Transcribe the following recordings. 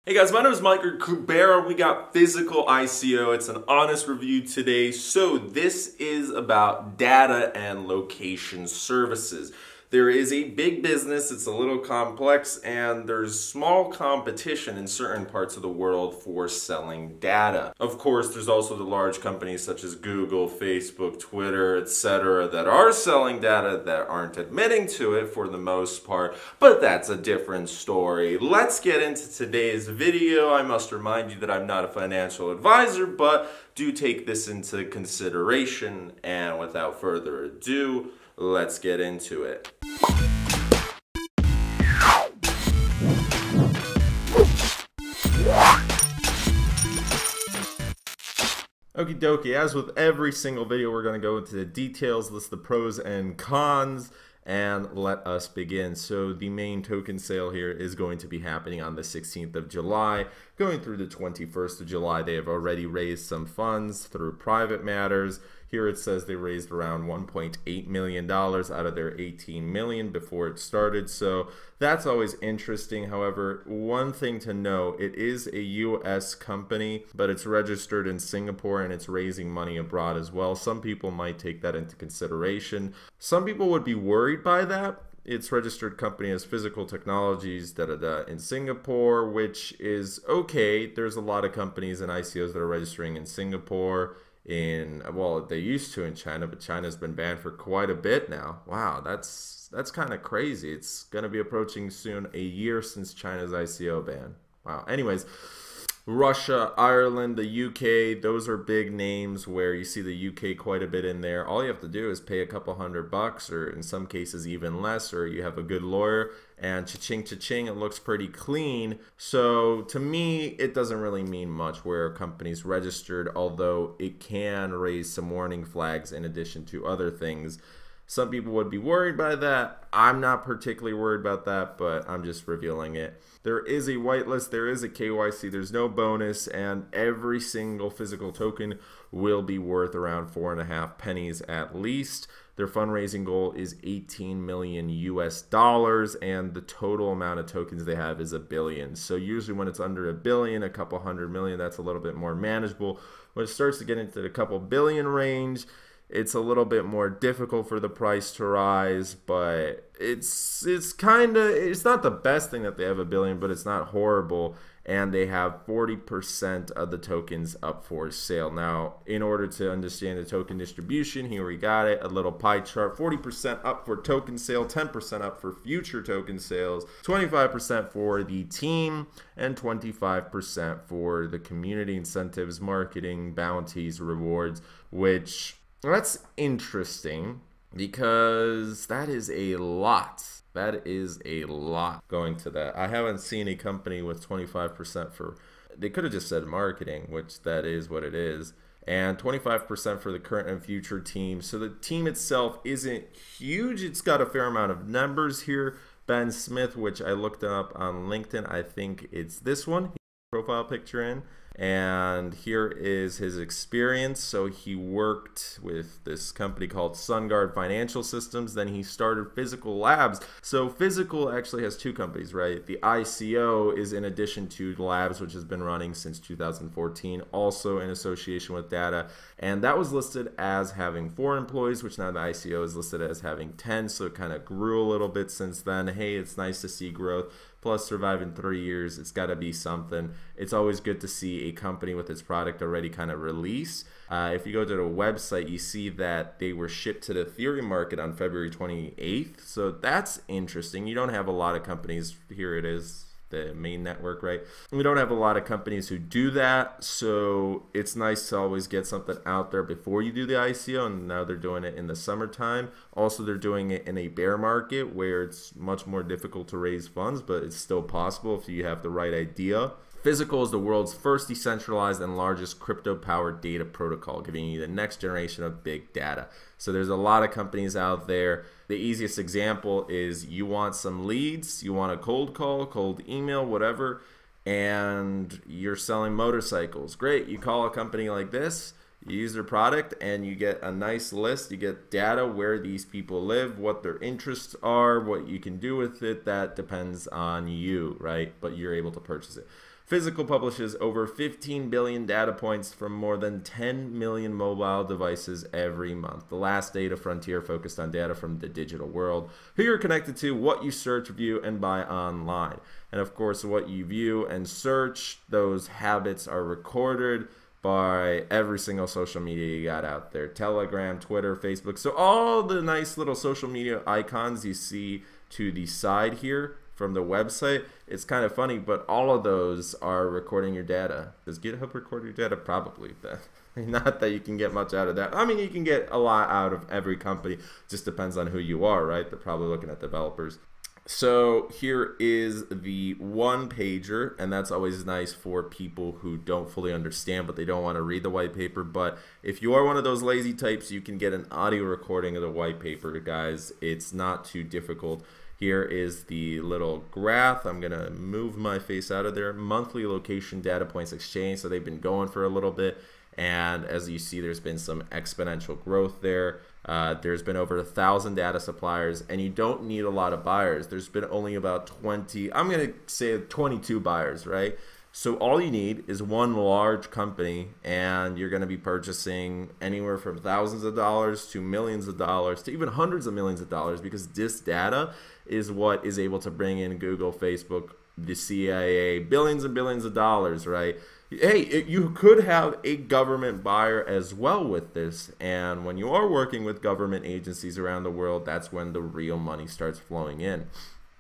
Hey guys, my name is Mike Kubera. We got Fysical Ico. It's an honest review today. So this is about data and location services. There is a big business, it's a little complex, and there's small competition in certain parts of the world for selling data. Of course, there's also the large companies such as Google, Facebook, Twitter, etc. that are selling data that aren't admitting to it for the most part, but that's a different story. Let's get into today's video. I must remind you that I'm not a financial advisor, but do take this into consideration, and without further ado, let's get into it. Okie dokie, as with every single video, we're going to go into the details, list the pros and cons, and let us begin. So the main token sale here is going to be happening on the 16th of July, going through the 21st of July. They have already raised some funds through private matters. Here it says they raised around $1.8 million out of their $18 million before it started. So that's always interesting. However, one thing to know, it is a US company, but it's registered in Singapore and it's raising money abroad as well. Some people might take that into consideration. Some people would be worried by that. Its registered company is Physical Technologies in Singapore, which is okay. There's a lot of companies and ICOs that are registering in Singapore. Well, they used to in China, but China's been banned for quite a bit now. Wow, that's kind of crazy. It's going to be approaching soon a year since China's ICO ban. Wow. Anyways, Russia, Ireland, the UK, those are big names where you see the UK quite a bit in there. All you have to do is pay a couple $100, or in some cases even less, or you have a good lawyer, and cha-ching, cha-ching, it looks pretty clean. So to me, it doesn't really mean much where a company's registered, although it can raise some warning flags in addition to other things. Some people would be worried by that. I'm not particularly worried about that, but I'm just revealing it. There is a whitelist, there is a KYC, there's no bonus, and every single physical token will be worth around 4.5 pennies at least. Their fundraising goal is 18 million US dollars, and the total amount of tokens they have is 1 billion. So usually when it's under 1 billion, a couple 100 million, that's a little bit more manageable. When it starts to get into the couple billion range, it's a little bit more difficult for the price to rise, but it's not the best thing that they have 1 billion, but it's not horrible, and they have 40% of the tokens up for sale. Now, in order to understand the token distribution, here we got it, a little pie chart. 40% up for token sale, 10% up for future token sales, 25% for the team, and 25% for the community incentives, marketing, bounties, rewards, which that's interesting because that is a lot. That is a lot going to that. I haven't seen a company with 25% for, they could have just said marketing, which that is what it is, and 25% for the current and future team. So the team itself isn't huge. It's got a fair amount of numbers here. Ben Smith, which I looked up on LinkedIn, I think it's this one, profile picture in. And here is his experience. So he worked with this company called SunGuard Financial Systems. Then he started Fysical Labs. So Fysical actually has two companies, right? The ICO is in addition to Labs, which has been running since 2014, also in association with data. And that was listed as having 4 employees, which now the ICO is listed as having 10. So it kind of grew a little bit since then. Hey, it's nice to see growth. Plus surviving 3 years, it's got to be something. It's always good to see a company with its product already kind of released. If you go to the website, you see that they were shipped to the Ethereum market on February 28th. So that's interesting. You don't have a lot of companies. Here it is, the main network, right? We don't have a lot of companies who do that, so it's nice to always get something out there before you do the ICO, and now they're doing it in the summertime. Also, they're doing it in a bear market where it's much more difficult to raise funds, but it's still possible if you have the right idea. Fysical is the world's first decentralized and largest crypto-powered data protocol, giving you the next generation of big data. So there's a lot of companies out there. The easiest example is you want some leads, you want a cold call, cold email, whatever, and you're selling motorcycles. Great, you call a company like this, you use their product, and you get a nice list. You get data where these people live, what their interests are, what you can do with it. That depends on you, right? But you're able to purchase it. Physical publishes over 15 billion data points from more than 10 million mobile devices every month. The last data frontier focused on data from the digital world, who you're connected to, what you search, view, and buy online. And of course, what you view and search, those habits are recorded by every single social media you got out there. Telegram, Twitter, Facebook. So all the nice little social media icons you see to the side here from the website, it's kind of funny, but all of those are recording your data. Does GitHub record your data? Probably. Not that you can get much out of that. I mean, you can get a lot out of every company. Just depends on who you are, right? They're probably looking at developers. So here is the one pager, and that's always nice for people who don't fully understand, but they don't want to read the white paper. But if you are one of those lazy types, you can get an audio recording of the white paper, guys. It's not too difficult. Here is the little graph. I'm going to move my face out of there. Monthly location data points exchange. So they've been going for a little bit. And as you see, there's been some exponential growth there. There's been over 1,000 data suppliers, and you don't need a lot of buyers. There's been only about 20, I'm going to say 22 buyers, right? So all you need is one large company, and you're going to be purchasing anywhere from thousands of dollars to millions of dollars to even hundreds of millions of dollars, because this data is what is able to bring in Google, Facebook, the CIA, billions and billions of dollars, right? Hey, you could have a government buyer as well with this, and when you are working with government agencies around the world, that's when the real money starts flowing in.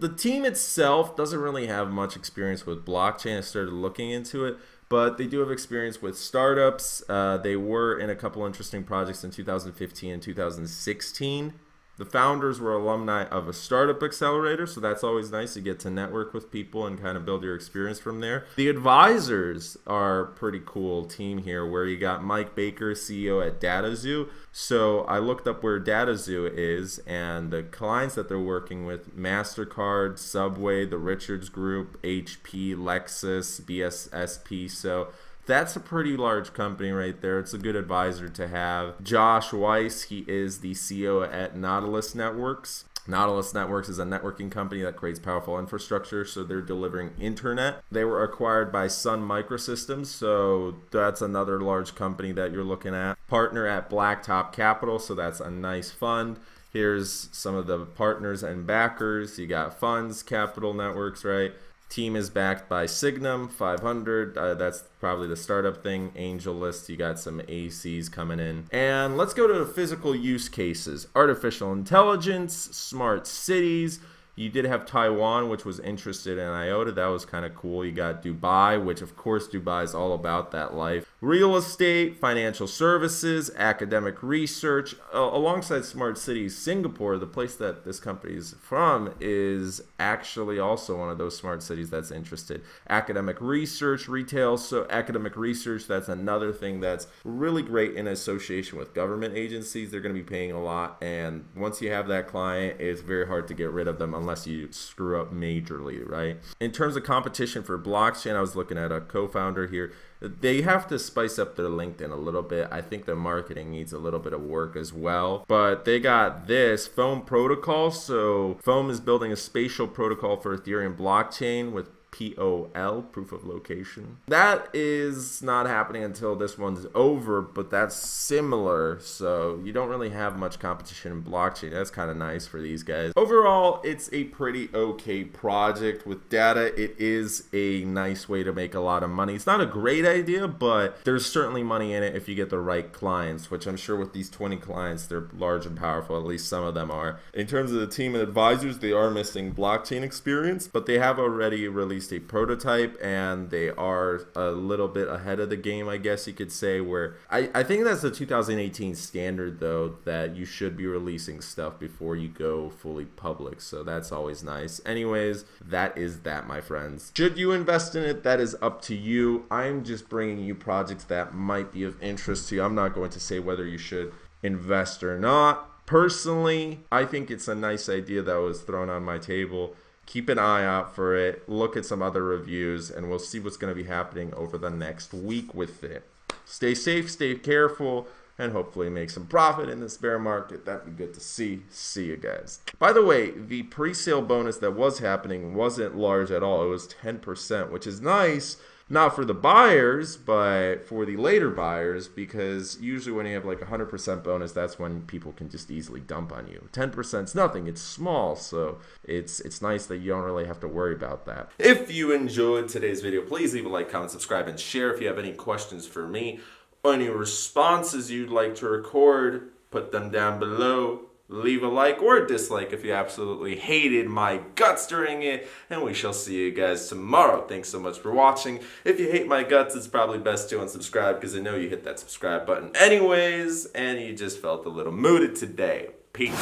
The team itself doesn't really have much experience with blockchain. I started looking into it, but they do have experience with startups. They were in a couple interesting projects in 2015 and 2016. The founders were alumni of a startup accelerator, so that's always nice. You get to network with people and kind of build your experience from there. The advisors are a pretty cool team here, where you got Mike Baker, CEO at DataZoo. So I looked up where DataZoo is, and the clients that they're working with: MasterCard, Subway, the Richards Group, HP, Lexus, BSSP. So that's a pretty large company right there. It's a good advisor to have. Josh Weiss, he is the CEO at Nautilus Networks. Nautilus Networks is a networking company that creates powerful infrastructure, so they're delivering internet. They were acquired by Sun Microsystems, so that's another large company that you're looking at. Partner at Blacktop Capital, so that's a nice fund. Here's some of the partners and backers. You got funds, Capital Networks, right? Team is backed by Signum 500. That's probably the startup thing. Angel List, you got some ACs coming in. And let's go to physical use cases. Artificial intelligence, smart cities. You did have Taiwan, which was interested in IOTA. That was kind of cool. You got Dubai, which of course Dubai is all about that life. Real estate, financial services, academic research. Alongside smart cities, Singapore, the place that this company is from, is actually also one of those smart cities that's interested. Academic research, retail. So academic research, that's another thing that's really great in association with government agencies. They're going to be paying a lot, and once you have that client, it's very hard to get rid of them unless you screw up majorly, right? In terms of competition for blockchain, I was looking at a co-founder here. They have to spice up their LinkedIn a little bit. I think their marketing needs a little bit of work as well. But they got this Foam protocol. So Foam is building a spatial protocol for Ethereum blockchain with POL, proof of location. That is not happening until this one's over, but that's similar. So you don't really have much competition in blockchain. That's kind of nice for these guys. Overall, it's a pretty okay project with data. It is a nice way to make a lot of money. It's not a great idea, but there's certainly money in it if you get the right clients, which I'm sure with these 20 clients, they're large and powerful. At least some of them are. In terms of the team and advisors, they are missing blockchain experience, but they have already released a prototype, and they are a little bit ahead of the game, I guess you could say, where I think that's the 2018 standard, though, that you should be releasing stuff before you go fully public. So that's always nice. Anyways, that is that, my friends. Should you invest in it? That is up to you. I'm just bringing you projects that might be of interest to you. I'm not going to say whether you should invest or not. Personally, I think it's a nice idea that was thrown on my table. Keep an eye out for it. Look at some other reviews, and we'll see what's going to be happening over the next week with it. Stay safe, stay careful, and hopefully make some profit in this bear market. That'd be good to see. See you guys. By the way, the pre-sale bonus that was happening wasn't large at all. It was 10%, which is nice, Not for the buyers, but for the later buyers, because usually when you have like 100% bonus, that's when people can just easily dump on you. 10% is nothing, it's small, so it's nice that you don't really have to worry about that. If you enjoyed today's video, please leave a like, comment, subscribe, and share. If you have any questions for me or any responses you'd like to record, put them down below. Leave a like or a dislike if you absolutely hated my guts during it, and we shall see you guys tomorrow. Thanks so much for watching. If you hate my guts, it's probably best to unsubscribe because I know you hit that subscribe button anyways, and you just felt a little mooded today. Peace.